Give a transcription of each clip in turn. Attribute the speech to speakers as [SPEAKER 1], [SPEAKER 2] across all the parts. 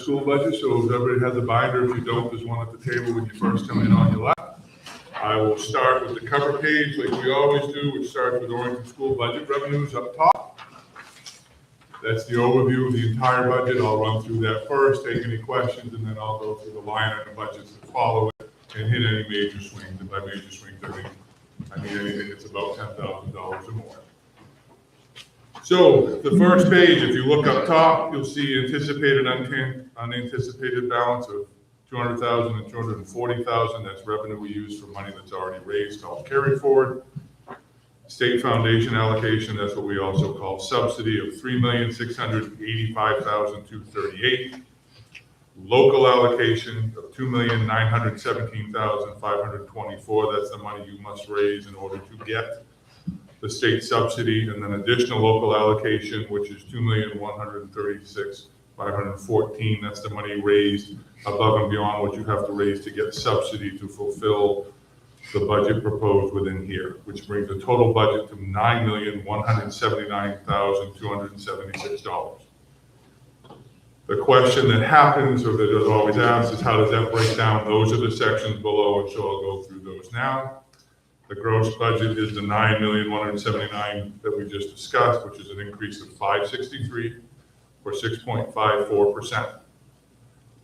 [SPEAKER 1] school budget, so if everybody has a binder, if you don't, there's one at the table when you first come in on your left. I will start with the cover page like we always do, which starts with Orrington school budget revenues up top. That's the overview of the entire budget. I'll run through that first, take any questions, and then I'll go through the line item budgets that follow it and hit any major swings. And by major swings, I mean anything that's about $10,000 or more. So the first page, if you look up top, you'll see anticipated unanticipated balance of $200,000 and $240,000. That's revenue we use for money that's already raised, called carry forward. State foundation allocation, that's what we also call subsidy, of $3,685,238. Local allocation of $2,917,524. That's the money you must raise in order to get the state subsidy, and then additional local allocation, which is $2,136,514. That's the money raised above and beyond what you have to raise to get subsidy to fulfill the budget proposed within here, which brings the total budget to $9,179,276. The question that happens, or that is always asked, is how does that break down? Those are the sections below, and so I'll go through those now. The gross budget is the $9,179,000 that we just discussed, which is an increase of $563 or 6.54%.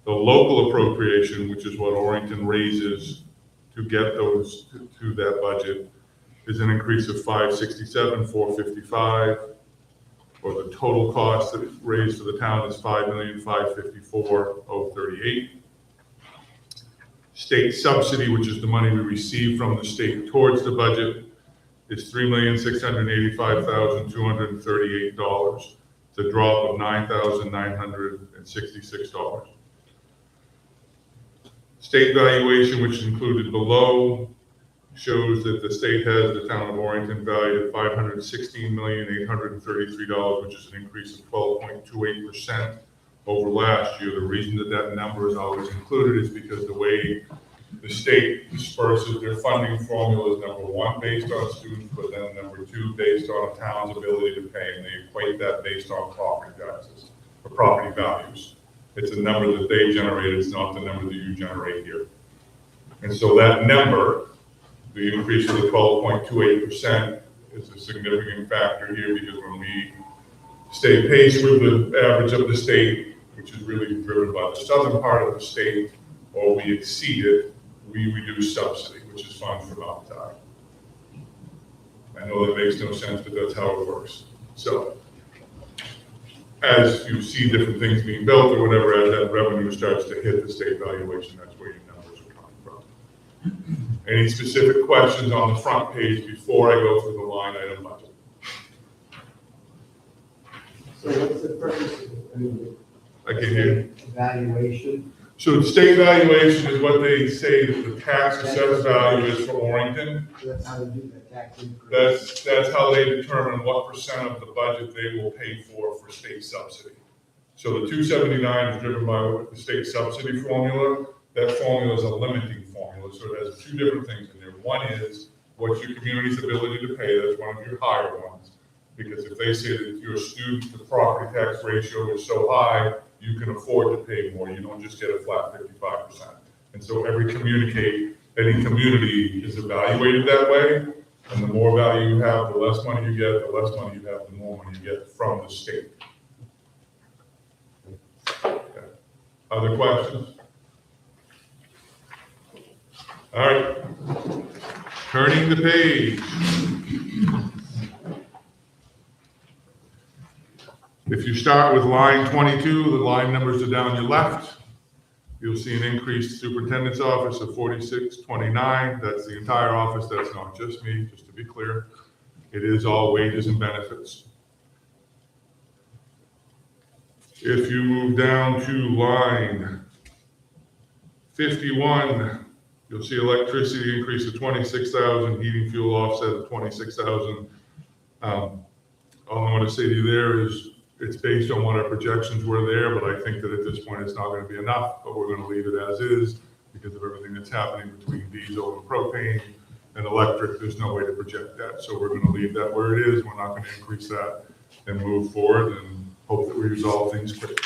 [SPEAKER 1] The local appropriation, which is what Orrington raises to get those to that budget, is an increase of $567,455, or the total cost that is raised for the town is $5,554,038. State subsidy, which is the money we receive from the state towards the budget, is $3,685,238. It's a drop of $9,966. State valuation, which is included below, shows that the state has the town of Orrington valued at $516,833, which is an increase of 12.28% over last year. The reason that that number is always included is because the way the state disperses their funding formula is, number one, based on students, but then number two, based on a town's ability to pay, and they equate that based on property taxes or property values. It's a number that they generate, it's not the number that you generate here. And so that number, the increase of the 12.28%, is a significant factor here, because when we stay paced with the average of the state, which is really driven by the southern part of the state, or we exceed it, we reduce subsidy, which is funds from outside. I know that makes no sense, but that's how it works. So as you see different things being built or whatever, as that revenue starts to hit the state valuation, that's where your numbers are coming from. Any specific questions on the front page before I go through the line item budget?
[SPEAKER 2] So what's the purpose of
[SPEAKER 1] I can hear.
[SPEAKER 2] evaluation?
[SPEAKER 1] So the state valuation is what they say that the tax assessed value is for Orrington.
[SPEAKER 2] That's how they do the tax increase.
[SPEAKER 1] That's how they determine what percent of the budget they will pay for state subsidy. So the 279 is driven by the state subsidy formula. That formula is a limiting formula, so it has two different things in there. One is what's your community's ability to pay. That's one of your higher ones, because if they say that your student to property tax ratio is so high, you can afford to pay more. You don't just get a flat 55%. And so any community is evaluated that way. And the more value you have, the less money you get, the less money you have, the more money you get from the state. Okay. Other questions? All right. Turning the page. If you start with line 22, the line numbers are down your left. You'll see an increased superintendent's office of 4629. That's the entire office. That's not just me, just to be clear. It is all wages and benefits. If you move down to line 51, you'll see electricity increase of 26,000, heating fuel offset of 26,000. All I want to say to you there is, it's based on what our projections were there, but I think that at this point it's not going to be enough, but we're going to leave it as is because of everything that's happening between diesel and propane and electric. There's no way to project that. So we're going to leave that where it is. We're not going to increase that and move forward and hope that we resolve things quickly.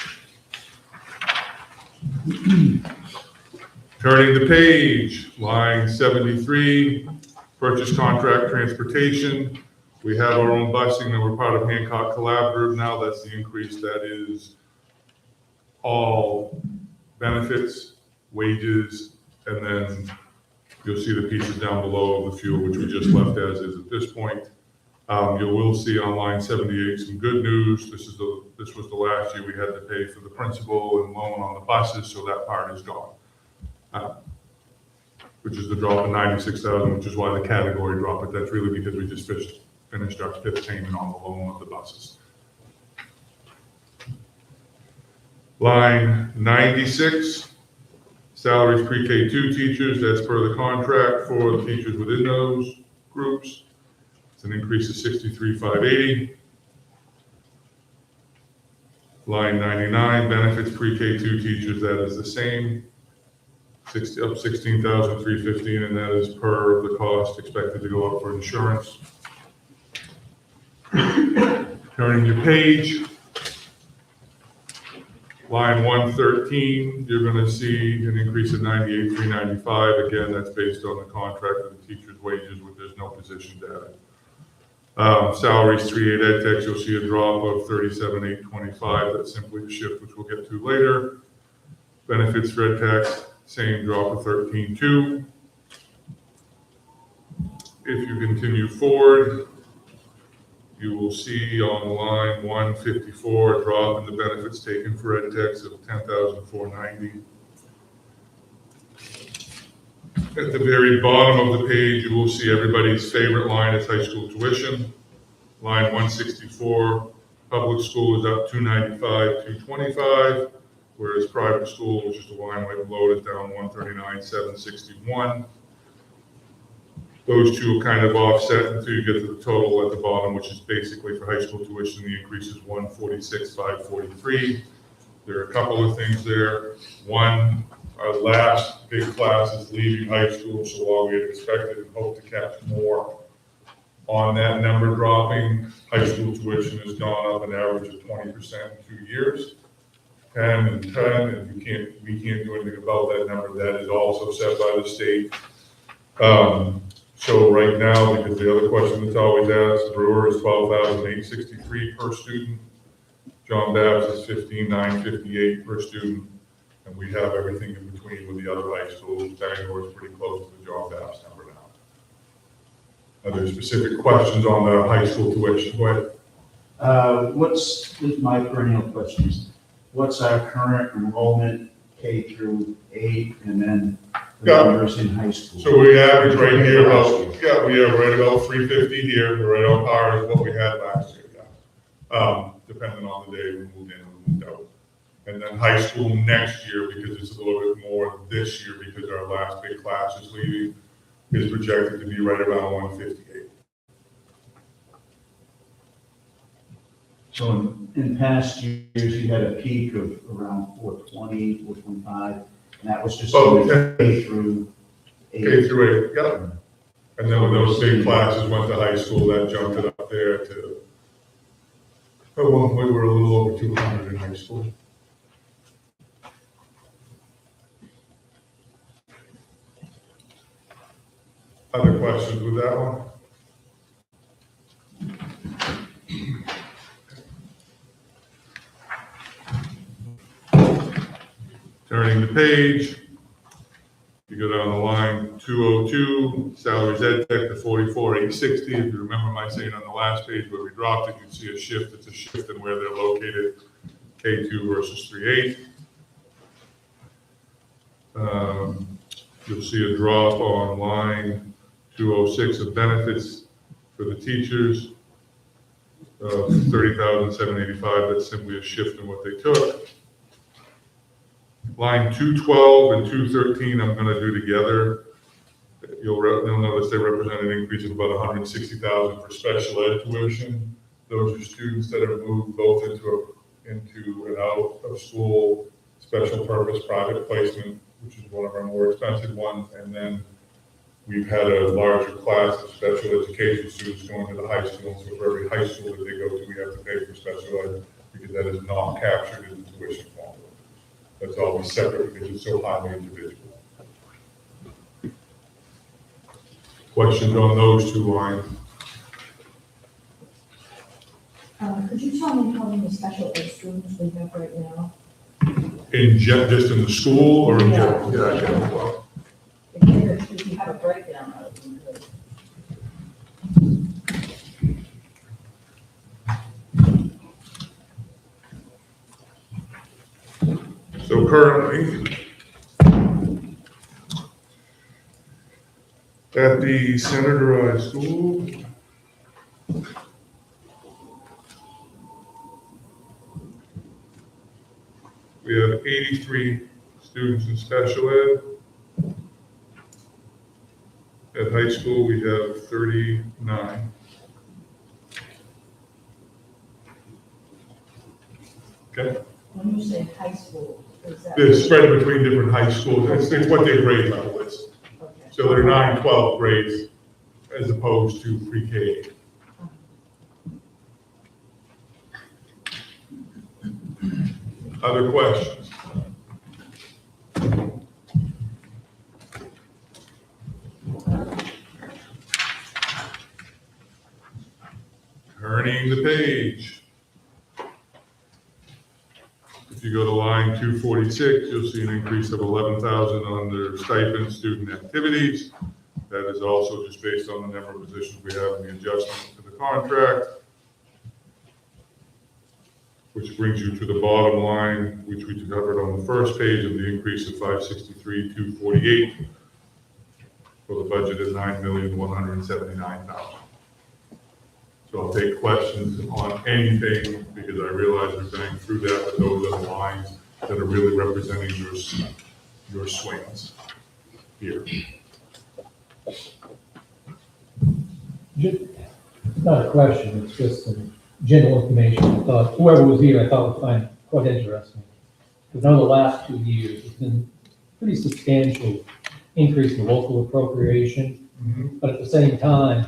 [SPEAKER 1] Turning the page, line 73, purchase contract transportation. We have our own busing and we're part of Hancock Collaborative now. That's the increase. That is all benefits, wages, and then you'll see the pieces down below of the fuel, which we just left as is at this point. You will see on line 78 some good news. This was the last year we had to pay for the principal and loan on the buses, so that part is gone. Which is the drop of 96,000, which is why the category dropped, but that's really because we just finished our fifth payment on the loan of the buses. Line 96, salaries pre-K2 teachers, that's per the contract for the teachers within those groups. It's an increase of 63,580. Line 99, benefits pre-K2 teachers, that is the same. Up 16,315, and that is per the cost expected to go up for insurance. Turning your page, line 113, you're going to see an increase of 98,395. Again, that's based on the contract of the teacher's wages, where there's no position data. Salaries 38 ed techs, you'll see a drop of 37,825. That's simply a shift, which we'll get to later. Benefits for ed techs, same drop of 13.2. If you continue forward, you will see on line 154 a drop in the benefits taken for ed techs of 10,490. At the very bottom of the page, you will see everybody's favorite line is high school tuition. Line 164, public school is up 295, 225. Whereas private school, which is the line right below it, is down 139, 761. Those two will kind of offset until you get to the total at the bottom, which is basically for high school tuition, the increase is 146, 543. There are a couple of things there. One, our last big class is leaving high school, so while we had expected and hoped to catch more on that number dropping, high school tuition has gone up an average of 20% in 2 years. 10 and 10, and we can't do anything about that number. That is also set by the state. So right now, because the other question that's always asked, Brewer is 12,863 per student. John Babs is 15,958 per student, and we have everything in between with the other high schools. Bangor is pretty close to the John Babs number now. Are there specific questions on the high school tuition? Go ahead.
[SPEAKER 3] What's my perennial questions? What's our current enrollment K through 8, and then the numbers in high school?
[SPEAKER 1] So we average right here about, we are right about 350 here. We're right on par with what we had last year, depending on the day we moved in and moved out. And then high school next year, because it's a little bit more this year because our last big class is leaving, is projected to be right around 158.
[SPEAKER 3] So in past years, you had a peak of around 420, 425, and that was just K through 8.
[SPEAKER 1] K through 8, yeah. And then when those big classes went to high school, that jumped it up there to, at one point, we were a little over 200 in high school. Other questions with that one? Turning the page, you go down the line 202, salaries ed tech to 44,860. If you remember my saying on the last page where we dropped it, you'd see a shift. It's a shift in where they're located, K2 versus 3.8. You'll see a drop on line 206 of benefits for the teachers of 30,785. That's simply a shift in what they took. Line 212 and 213, I'm going to do together. You'll notice they represent an increase of about 160,000 for special ed tuition. Those are students that have moved both into and out of school, special purpose private placement, which is one of our more expensive ones, and then we've had a larger class of special education students going to the high school. So for every high school that they go to, we have to pay for special ed because that is not captured in the tuition formula. That's always separate because it's so highly individual. Questions on those two lines?
[SPEAKER 4] Could you tell me how many special ed students we have right now?
[SPEAKER 1] Just in the school or in
[SPEAKER 4] Yeah.
[SPEAKER 1] general? Yeah, general. Well,
[SPEAKER 4] If you have a breakdown of them, good.
[SPEAKER 1] so currently, at the Senator High School, we have 83 students in special ed. At high school, we have 39. Okay,
[SPEAKER 4] When you say high school, is that?
[SPEAKER 1] they're spread between different high schools, it's what their grade level is.
[SPEAKER 4] Okay.
[SPEAKER 1] So they're 9, 12 grades as opposed to pre-K. Other questions? Turning the page. If you go to line 246, you'll see an increase of 11,000 on their stipend student activities. That is also just based on the number of positions we have in the adjustment to the contract. Which brings you to the bottom line, which we covered on the first page of the increase of 563,248 for the budget of $9,179,000. So I'll take questions on anything because I realize we're going through that, but those are the lines that are really representing your swings here.
[SPEAKER 5] Not a question, it's just some general information. I thought whoever was here, I thought would find quite interesting. Because over the last 2 years, there's been pretty substantial increase in local appropriation, but at the same time,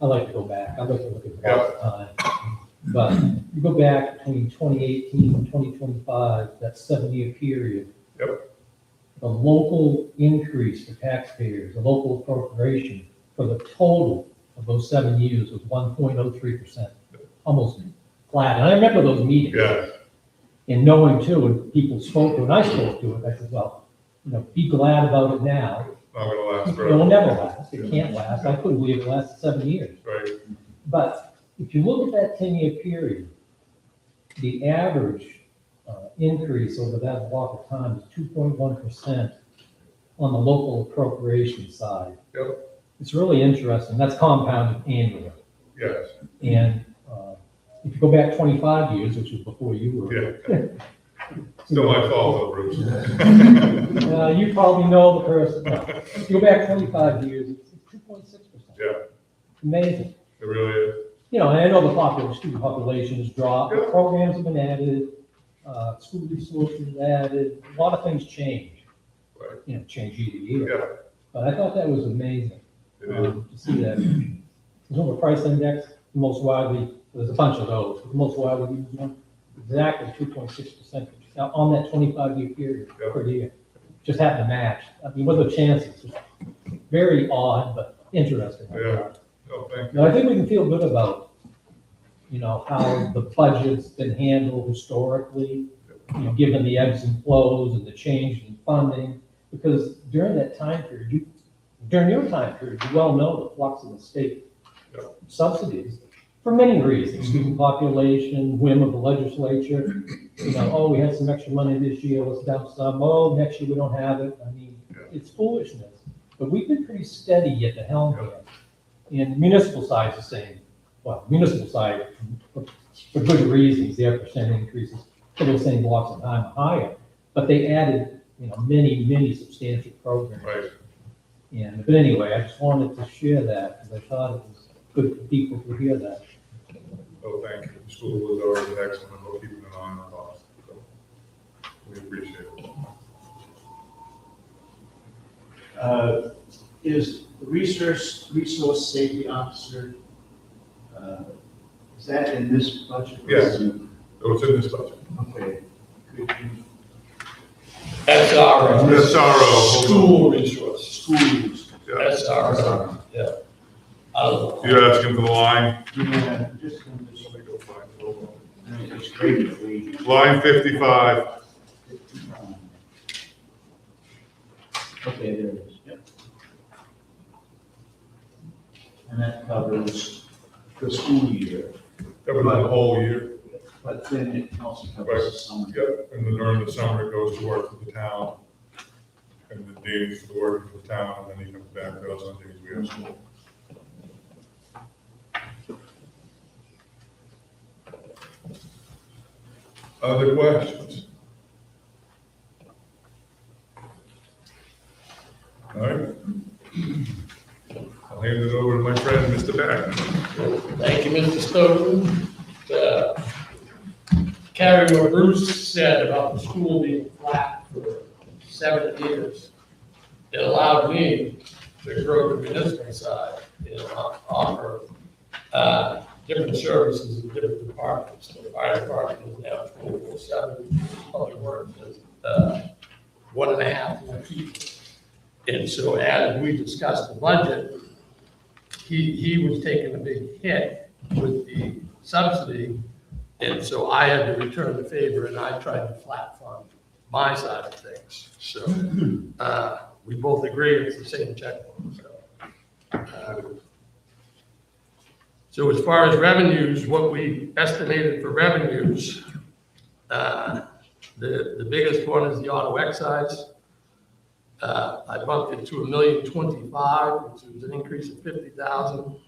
[SPEAKER 5] I like to go back. I like to look at the time. But you go back between 2018 and 2025, that 7-year period.
[SPEAKER 1] Yep.
[SPEAKER 5] The local increase for taxpayers, the local appropriation for the total of those 7 years was 1.03%, almost flat. And I remember those meetings.
[SPEAKER 1] Yeah,
[SPEAKER 5] And knowing too, when people spoke to it, and I spoke to it, I said, well, be glad about it now.
[SPEAKER 1] not gonna last
[SPEAKER 5] It will
[SPEAKER 1] forever,
[SPEAKER 5] never last. It can't last. I couldn't believe it lasted 7 years.
[SPEAKER 1] right?
[SPEAKER 5] But if you look at that 10-year period, the average increase over that block of time is 2.1% on the local appropriation side.
[SPEAKER 1] Yep.
[SPEAKER 5] It's really interesting. That's compounded annually.
[SPEAKER 1] Yes,
[SPEAKER 5] And if you go back 25 years, which was before you were.
[SPEAKER 1] yeah. Still my fault, though, Bruce.
[SPEAKER 5] You probably know the person. No. If you go back 25 years, it's 2.6%.
[SPEAKER 1] Yeah,
[SPEAKER 5] Amazing.
[SPEAKER 1] it really is.
[SPEAKER 5] And I know the student population has dropped,
[SPEAKER 1] Yeah.
[SPEAKER 5] programs have been added, school resources added, a lot of things change.
[SPEAKER 1] Right.
[SPEAKER 5] Change year to year.
[SPEAKER 1] Yeah,
[SPEAKER 5] But I thought that was amazing
[SPEAKER 1] it is.
[SPEAKER 5] to see that. Consumer price index, the most widely, there's a bunch of those, but the most widely used one, exactly 2.6% on that 25-year period
[SPEAKER 1] Yeah.
[SPEAKER 5] per year. Just happened to match. I mean, what are the chances? Very odd, but interesting.
[SPEAKER 1] Yeah. Oh, thank you.
[SPEAKER 5] Now, I think we can feel good about, how the budget's been handled historically, given the ebbs and flows and the change in funding, because during that time period, during your time period, you well know the flux of the state subsidies for many reasons, student population, whim of the legislature, we had some extra money this year, let's dump some, next year we don't have it. I mean, it's foolishness, but we've been pretty steady at the helm here. And the municipal side is the same. Well, municipal side, for good reasons, their percent increases for those same blocks of time are higher, but they added, many, many substantial programs.
[SPEAKER 1] Right.
[SPEAKER 5] But anyway, I just wanted to share that because I thought it was good for people to hear that.
[SPEAKER 1] Oh, thank you. The school was already excellent about keeping an eye on our costs. So we appreciate it.
[SPEAKER 3] Is the resource safety officer, is that in this budget?
[SPEAKER 1] Yes. So it's in this budget.
[SPEAKER 3] Okay. Could you
[SPEAKER 1] SRO.
[SPEAKER 6] School resource,
[SPEAKER 3] Schools.
[SPEAKER 1] Yeah.
[SPEAKER 6] SRO, yeah. I don't know.
[SPEAKER 1] You're asking for the line?
[SPEAKER 3] Yeah, just,
[SPEAKER 1] Let me go find it. Hold
[SPEAKER 3] it's great that we.
[SPEAKER 1] on. Line 55.
[SPEAKER 3] Okay, there it is, yep. And that covers the school year,
[SPEAKER 1] That was the whole year.
[SPEAKER 3] but then it also covers the summer.
[SPEAKER 1] Yep, and then during the summer, it goes to work for the town. And the days for the work for the town, and then he comes back to us on days we have school. Other questions? All right. I'll hand it over to my friend, Mr. Beck.
[SPEAKER 6] Thank you, Mr. Stoughton. Carrying what Bruce said about the school being flat for 7 years, it allowed me to grow the municipal side and offer different services in different departments. The fire department is now 24/7, public works is 1.5 more people. And so as we discussed the budget, he was taking a big hit with the subsidy. And so I had to return the favor and I tried to flat fund my side of things. So we both agree it's the same checkbook. So as far as revenues, what we estimated for revenues, the biggest one is the auto excise. I bumped it to $1,025,000, which was an increase of $50,000.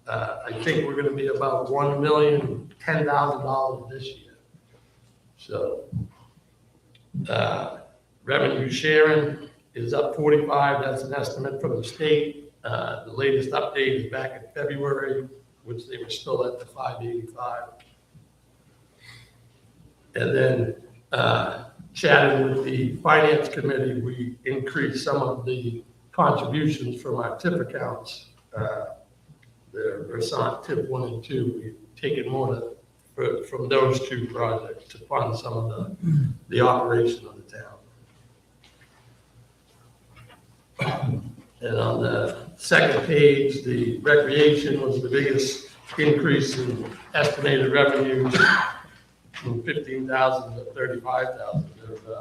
[SPEAKER 6] I think we're gonna be about $1,010,000 this year. So, revenue sharing is up 45, that's an estimate from the state. The latest update is back in February, which they were still at the 585. And then, chatting with the finance committee, we increased some of the contributions from our TIP accounts. The Versant TIP 1 and 2, we've taken more from those two projects to fund some of the operation of the town. And on the second page, the recreation was the biggest increase in estimated revenues from 15,000 to 35,000. They've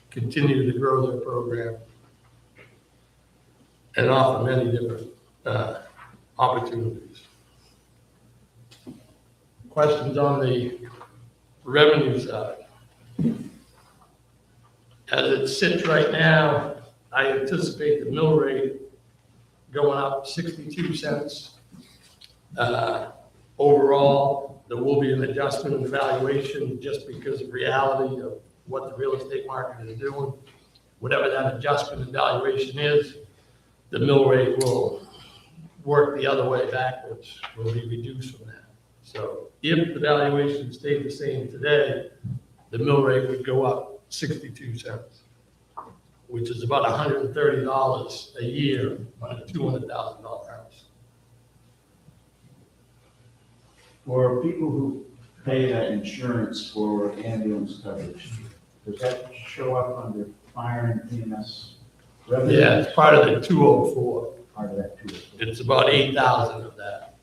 [SPEAKER 6] continued to grow their program and offer many different opportunities. Questions on the revenue side? As it sits right now, I anticipate the mill rate going up 62 cents. Overall, there will be an adjustment in valuation just because of reality of what the real estate market is doing. Whatever that adjustment in valuation is, the mill rate will work the other way backwards, will be reduced from that. So if the valuation stayed the same today, the mill rate would go up 62 cents, which is about $130 a year on a $200,000 house.
[SPEAKER 3] For people who pay that insurance for ambulance coverage, does that show up under fire and EMS revenue?
[SPEAKER 6] Yeah, it's part of the 204.
[SPEAKER 3] Part of that too.
[SPEAKER 6] It's about 8,000 of that.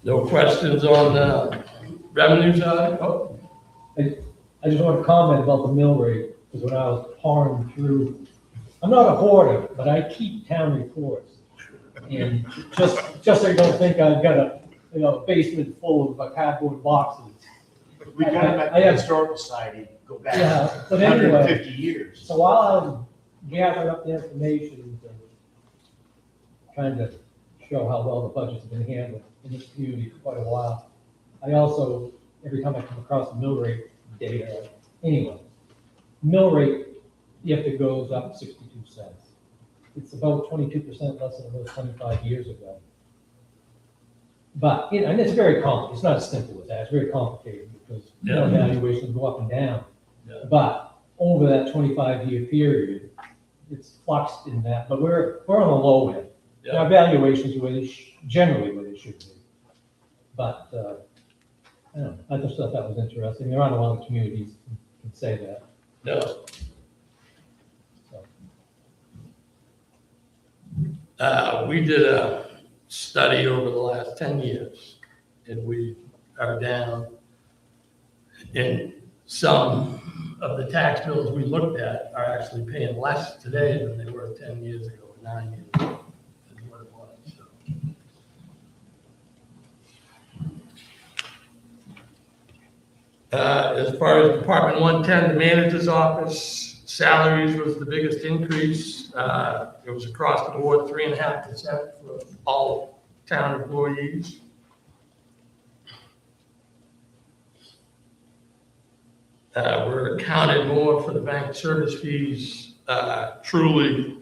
[SPEAKER 6] No questions on the revenue side? Oh,
[SPEAKER 5] I just want to comment about the mill rate, because when I was pouring through, I'm not a hoarder, but I keep town reports. And just so you don't think I've got a basement full of cardboard boxes.
[SPEAKER 2] We got it at
[SPEAKER 5] I
[SPEAKER 2] the
[SPEAKER 5] have-
[SPEAKER 2] historical society, go back
[SPEAKER 5] Yeah, but anyway,
[SPEAKER 2] 150 years.
[SPEAKER 5] so while I was gathering up the information and trying to show how well the budget's been handled in this community for quite a while, I also, every time I come across the mill rate data, anyway, mill rate, if it goes up 62 cents. It's about 22% less than it was 25 years ago. But, and it's very complicated, it's not as simple as that, it's very complicated because valuations go up and down.
[SPEAKER 6] Yeah.
[SPEAKER 5] But over that 25-year period, it's fluxed in that, but we're on the low end.
[SPEAKER 6] Yeah.
[SPEAKER 5] Our valuations were generally where they should be. But, I don't know, I just thought that was interesting. There aren't a lot of communities that can say that.
[SPEAKER 6] No.
[SPEAKER 5] So.
[SPEAKER 6] We did a study over the last 10 years, and we are down in some of the tax bills we looked at are actually paying less today than they were 10 years ago, 9 years ago, is what it was. So. As far as Department 110, the manager's office, salaries was the biggest increase. It was across the board, 3.5% for all town employees. We're accounted more for the bank service fees, truly,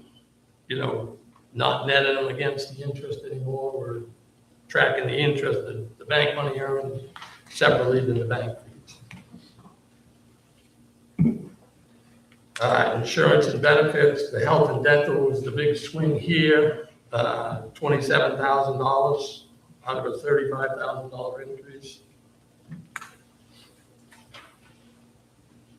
[SPEAKER 6] not netting them against the interest anymore. We're tracking the interest that the bank money earns separately than the bank fees. Insurance and benefits, the health and dental was the big swing here, $27,000 out of a $35,000 increase.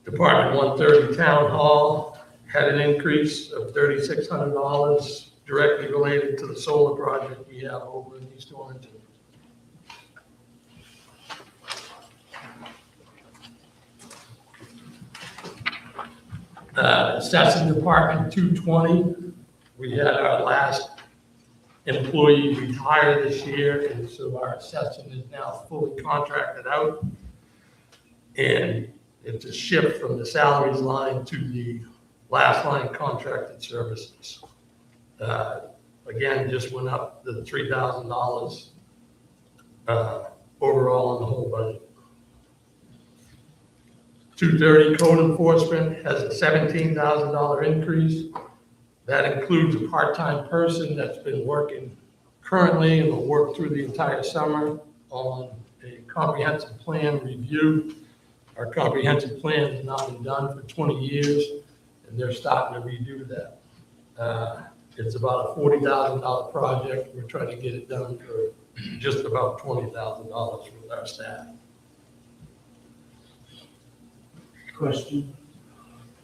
[SPEAKER 6] Department 130 Town Hall had an increase of $3,600 directly related to the solar project we have over in East Orrington. Assessing Department 220, we had our last employee retire this year, and so our assessing is now fully contracted out. And it's a shift from the salaries line to the last line contracted services. Again, just went up to $3,000 overall in the whole budget. 230 code enforcement has a $17,000 increase. That includes a part-time person that's been working currently and will work through the entire summer on a comprehensive plan review. Our comprehensive plan has not been done for 20 years, and they're starting to redo that. It's about a $40,000 project. We're trying to get it done for just about $20,000 with our staff.
[SPEAKER 3] Question.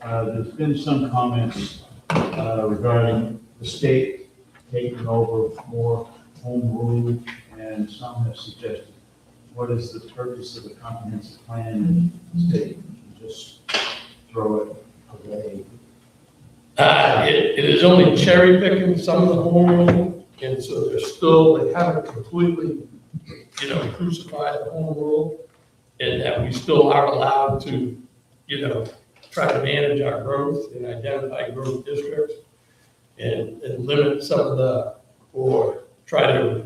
[SPEAKER 3] There's been some comments regarding the state taking over more home rule, and some have suggested, what is the purpose of a comprehensive plan in the state? Just throw it away.
[SPEAKER 6] It is only cherry picking some of the home rule, and so they haven't completely, crucified the home rule, and that we still are allowed to, try to manage our growth and identify growth districts and limit some of or try to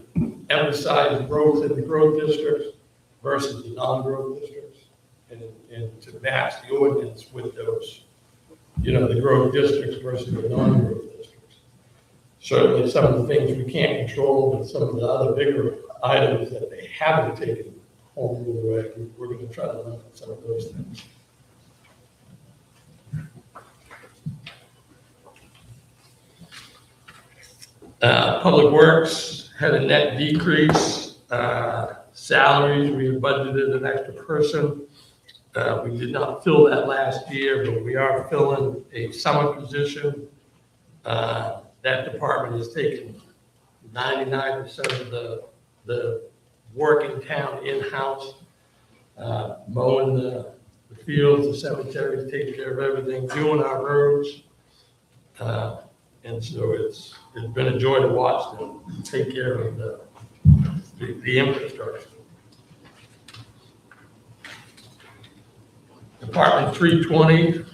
[SPEAKER 6] emphasize growth in the growth districts versus the non-growth districts, and to match the ordinance with those, the growth districts versus the non-growth districts. Certainly some of the things we can't control, but some of the other bigger items that they haven't taken home rule away, we're going to try to limit some of those things. Public Works had a net decrease. Salaries, we have budgeted an extra person. We did not fill that last year, but we are filling a summer position. That department has taken 99% of the work in town in-house, mowing the fields, the cemeteries, taking care of everything, doing our roads. And so it's been a joy to watch them take care of the infrastructure. Department 320,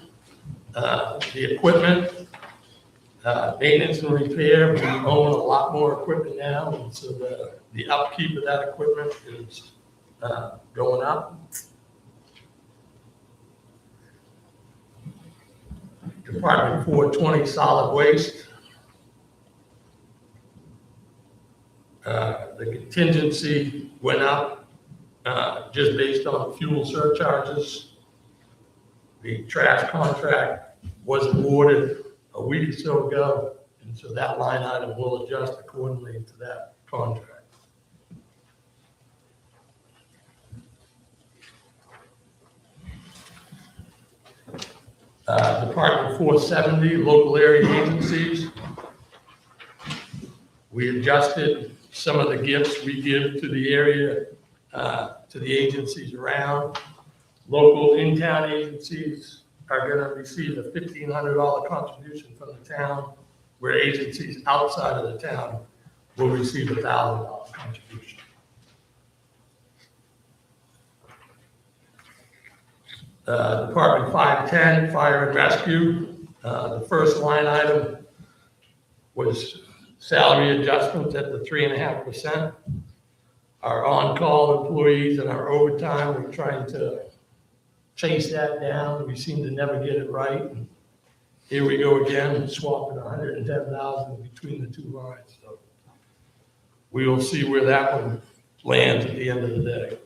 [SPEAKER 6] the equipment, maintenance and repair. We own a lot more equipment now, and so the upkeep of that equipment is going up. Department 420, solid waste. The contingency went up just based on fuel surcharges. The trash contract was awarded a week or so ago, and so that line item will adjust accordingly to that contract. Department 470, local area agencies. We adjusted some of the gifts we give to the area, to the agencies around. Local in-town agencies are gonna receive a $1,500 contribution from the town, where agencies outside of the town will receive a $1,000 contribution. Department 510, fire and rescue. The first line item was salary adjustments at the 3.5%. Our on-call employees and our overtime, we're trying to chase that down. We seem to never get it right. And here we go again, swapping 110,000 between the two lines. So we will see where that one lands at the end of the day.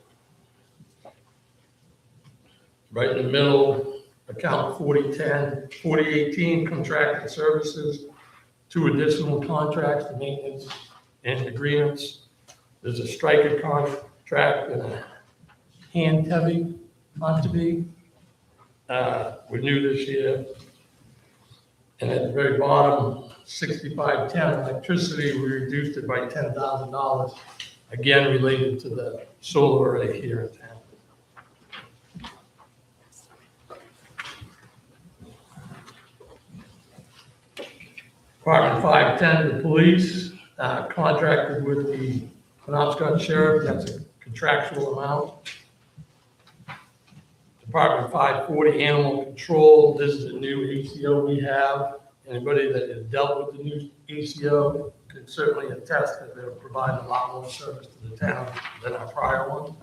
[SPEAKER 6] Right in the middle, account 4018, contracted services, 2 additional contracts to maintenance and agreements. There's a striker contract and a hand-heavy contract. We're new this year. And at the very bottom, 6510 electricity, we reduced it by $10,000, again related to the solar array here in town. Department 510, the police, contracted with the Penobscot Sheriff, that's a contractual amount. Department 540, animal control, this is a new ACO we have. Anybody that has dealt with the new ACO can certainly attest that they're providing a lot more service to the town than our prior one.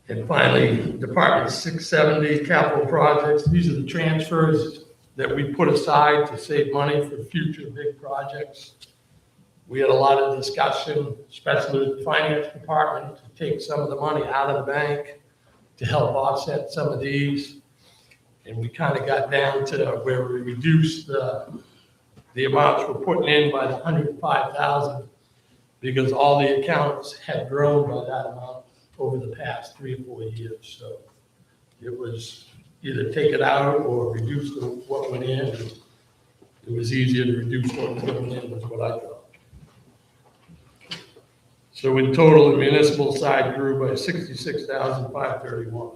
[SPEAKER 6] And finally, Department 670, capital projects. These are the transfers that we put aside to save money for future big projects. We had a lot of discussion, especially with the finance department, to take some of the money out of the bank to help offset some of these. And we kind of got down to where we reduced the amounts we're putting in by the 105,000 because all the accounts had grown by that amount over the past 3 or 4 years. So it was either take it out or reduce what went in. It was easier to reduce what was going in, was what I thought. So in total, the municipal side grew by 66,531.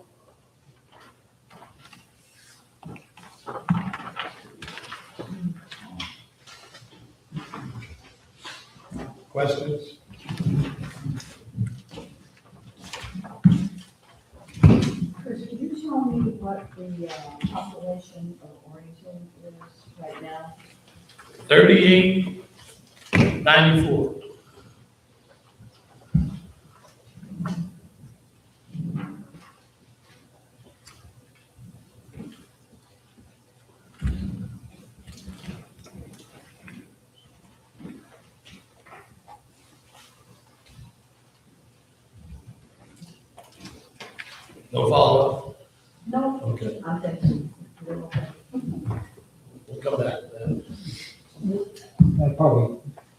[SPEAKER 6] Questions?
[SPEAKER 4] Chris, could you tell me what the population of Orrington is right now?
[SPEAKER 6] 3894. No follow-up?
[SPEAKER 4] No.
[SPEAKER 6] Okay.
[SPEAKER 4] I'm thinking. Okay.
[SPEAKER 6] We'll come back to that.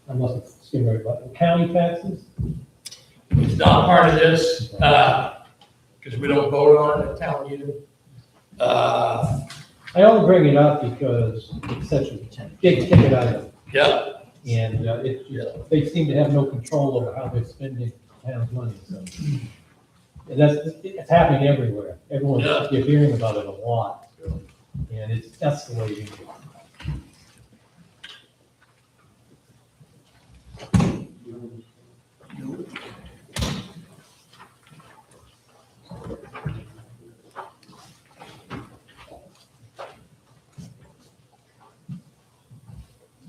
[SPEAKER 5] I must have skimmed right, but county taxes?
[SPEAKER 6] It's not part of this, because we don't vote on it at town meeting.
[SPEAKER 5] I only bring it up because it's such a big ticket item.
[SPEAKER 6] Yeah,
[SPEAKER 5] And they seem to have no control over how they're spending town's money, so. And it's happening everywhere. Everyone,
[SPEAKER 6] Yeah.
[SPEAKER 5] you're hearing about it a lot. And it's escalating.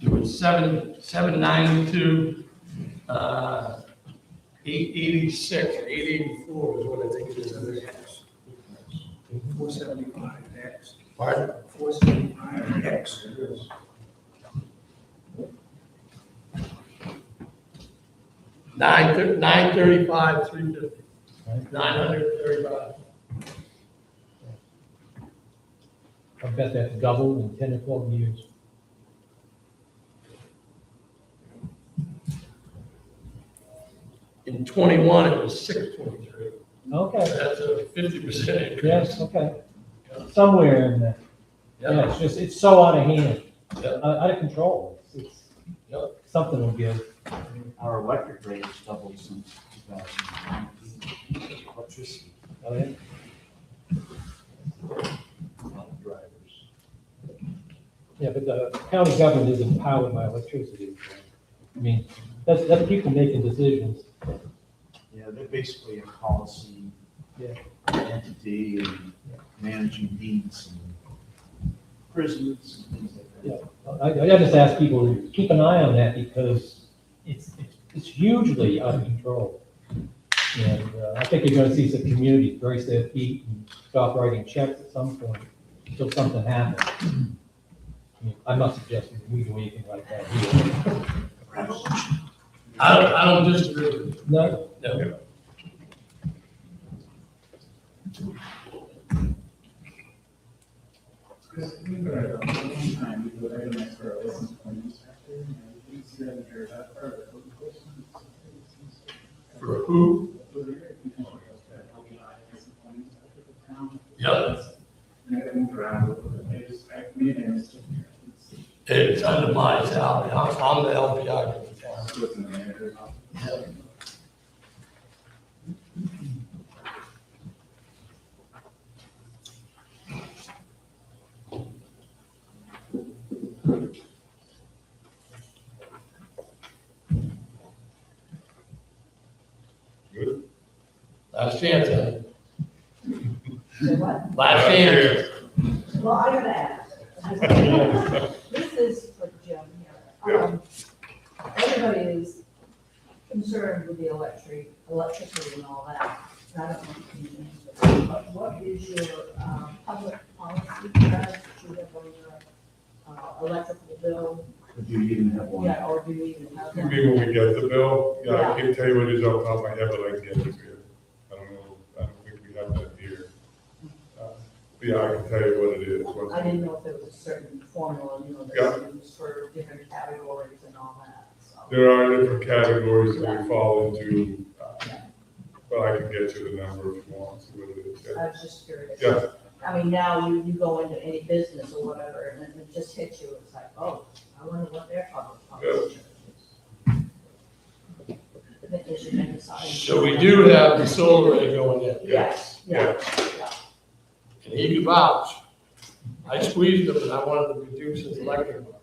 [SPEAKER 6] it was 792, 886, 884 is what I think it is.
[SPEAKER 2] 475 X.
[SPEAKER 6] Pardon?
[SPEAKER 2] 475 X.
[SPEAKER 6] 935, 350,
[SPEAKER 5] Right?
[SPEAKER 6] 935.
[SPEAKER 5] I bet that's doubled in 10 or 12 years.
[SPEAKER 6] In 21, it was 623.
[SPEAKER 5] Okay,
[SPEAKER 6] That's a 50% increase.
[SPEAKER 5] yes, okay. Somewhere in there. Yeah,
[SPEAKER 6] Yeah.
[SPEAKER 5] it's just, it's so out of hand,
[SPEAKER 6] Yeah.
[SPEAKER 5] out of control. It's
[SPEAKER 6] Yep.
[SPEAKER 5] something will give.
[SPEAKER 3] Our electric rate has doubled since 2019. Electricity,
[SPEAKER 5] Oh, yeah.
[SPEAKER 3] a lot of drivers.
[SPEAKER 5] Yeah, but the county government isn't powered by electricity. I mean, that's people making decisions.
[SPEAKER 3] Yeah, they're basically a policy
[SPEAKER 5] Yeah.
[SPEAKER 3] entity and managing needs and prisons and things like that.
[SPEAKER 5] I just ask people to keep an eye on that because it's hugely out of control. And I think you're gonna see some communities brace their feet and stop writing checks at some point until something happens. I mean, I'm not suggesting we do anything like that here.
[SPEAKER 6] I don't disagree with you.
[SPEAKER 5] No,
[SPEAKER 6] No. For who? Yep. It's under my salary. I'm the LPI for the town. Yep.
[SPEAKER 1] Good.
[SPEAKER 6] Last chance, Ed.
[SPEAKER 4] So what?
[SPEAKER 6] Last chance.
[SPEAKER 4] Well, I gotta ask. This is for Jim here. Everybody is concerned with the electricity and all that. And I don't know if you can answer that, but what is your, public policy that you have on your, electrical bill?
[SPEAKER 3] But do you even have one?
[SPEAKER 4] Yeah, or do you even have
[SPEAKER 1] You
[SPEAKER 4] that?
[SPEAKER 1] mean when we get the bill? Yeah, I can't tell you what it is off the top of my head, but I can get it to you. I don't know, I don't think we have that here. But yeah, I can tell you what it is.
[SPEAKER 4] I didn't know if there was a certain formula, you know,
[SPEAKER 1] Yeah.
[SPEAKER 4] that's used for different categories and all that, so.
[SPEAKER 1] There are different categories that we fall into, but I can get you the number if you want, see what it is.
[SPEAKER 4] I was just curious.
[SPEAKER 1] Yeah.
[SPEAKER 4] I mean, now you go into any business or whatever, and it just hits you, it's like, oh, I wonder what their public policy is. I think they should make a sign.
[SPEAKER 6] So we do have the solar array going in.
[SPEAKER 4] Yes, yeah, yeah.
[SPEAKER 6] And he can vouch. I squeezed him and I wanted to reduce his electric bill.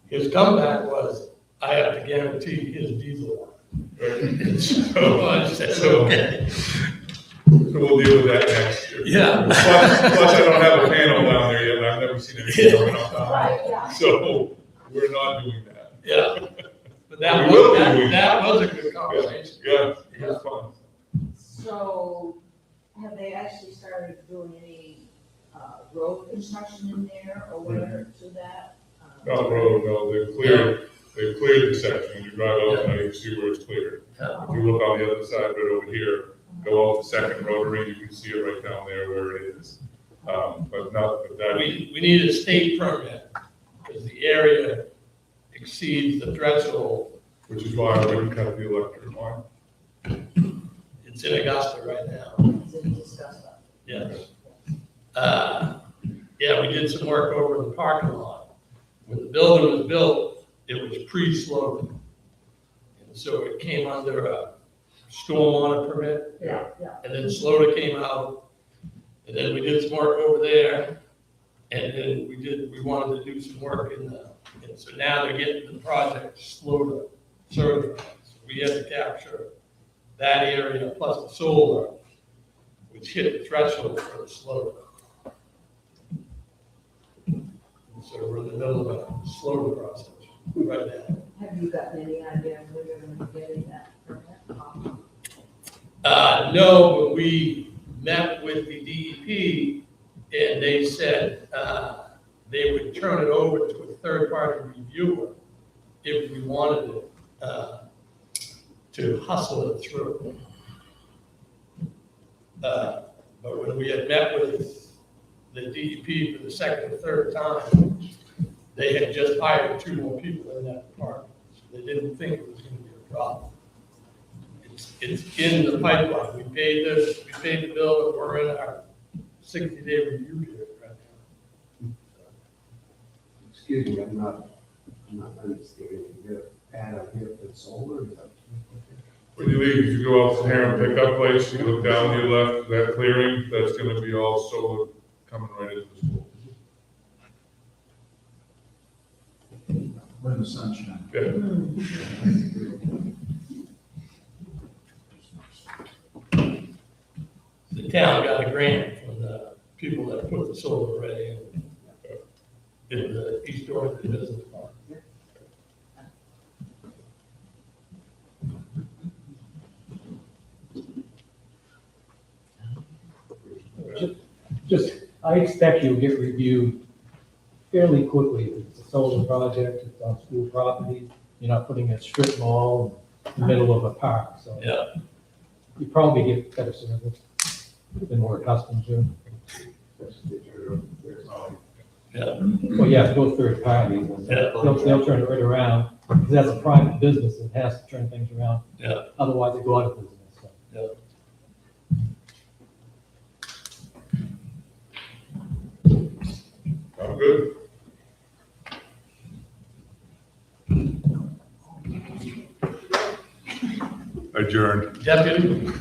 [SPEAKER 6] His comeback was, I have to guarantee his diesel. So I said, okay.
[SPEAKER 1] So we'll deal with that next year.
[SPEAKER 6] Yeah.
[SPEAKER 1] Plus I don't have a panel down there yet, and I've never seen anything going on down
[SPEAKER 4] Right,
[SPEAKER 1] there.
[SPEAKER 4] yeah.
[SPEAKER 1] So we're not doing that.
[SPEAKER 6] Yeah. But that
[SPEAKER 1] We will
[SPEAKER 6] was,
[SPEAKER 1] be doing
[SPEAKER 6] that was a good conversation.
[SPEAKER 1] Yeah, it was fun.
[SPEAKER 4] So, have they actually started doing any, road construction in there or whatever to that?
[SPEAKER 1] No, road, no, they've cleared the section. You drive out and you can see where it's cleared.
[SPEAKER 6] Yeah.
[SPEAKER 1] If you look on the other side right over here, go off the second rotary, you can see it right down there where it is. But that.
[SPEAKER 6] We need a state permit because the area exceeds the threshold.
[SPEAKER 1] Which is why I wouldn't cut the electric line.
[SPEAKER 6] It's in Augusta right now.
[SPEAKER 4] Didn't discuss that.
[SPEAKER 6] Yes. Yeah, we did some work over in the parking lot. When the building was built, it was pre-sloping. And so it came under a stormwater permit,
[SPEAKER 4] Yeah, yeah.
[SPEAKER 6] and then Slota came out. And then we did some work over there. And then we wanted to do some work and so now they're getting the project Slota certified. So we had to capture that area plus the solar, which hit the threshold for the Slota. So we're in the middle of a Slota process right now.
[SPEAKER 4] Have you gotten any idea when you're gonna be getting that permit?
[SPEAKER 6] No, but we met with the DEP and they said they would turn it over to a third-party reviewer if we wanted it to hustle it through. But when we had met with the DEP for the second or third time, they had just hired 2 more people in that department. So they didn't think it was gonna be a problem. It's in the pipeline. We paid the bill, and we're in our 60-day review period right now.
[SPEAKER 2] Excuse me, I'm not understanding. The pad up here for solar, is that?
[SPEAKER 1] When you leave, if you go out to Heron pickup place, you look down to your left, that clearing, that's gonna be all solar coming right into the school.
[SPEAKER 3] When the sun shines.
[SPEAKER 1] Yeah.
[SPEAKER 6] The town got a grant from the people that put the solar array in the East Orrington Business Park.
[SPEAKER 5] Just, I expect you'll get reviewed fairly quickly. If it's a solar project, it's on school property, you're not putting a strip mall in the middle of a park, so.
[SPEAKER 6] Yeah.
[SPEAKER 5] You probably get better service than we're accustomed to.
[SPEAKER 6] Yeah.
[SPEAKER 5] Well, you have to go third party, and
[SPEAKER 6] Yeah.
[SPEAKER 5] they'll turn it right around, because that's a private business that has to turn things around.
[SPEAKER 6] Yeah.
[SPEAKER 5] Otherwise, they go out of business, so.
[SPEAKER 6] Yeah.
[SPEAKER 1] I'm good. Adjourned.
[SPEAKER 6] Deputy?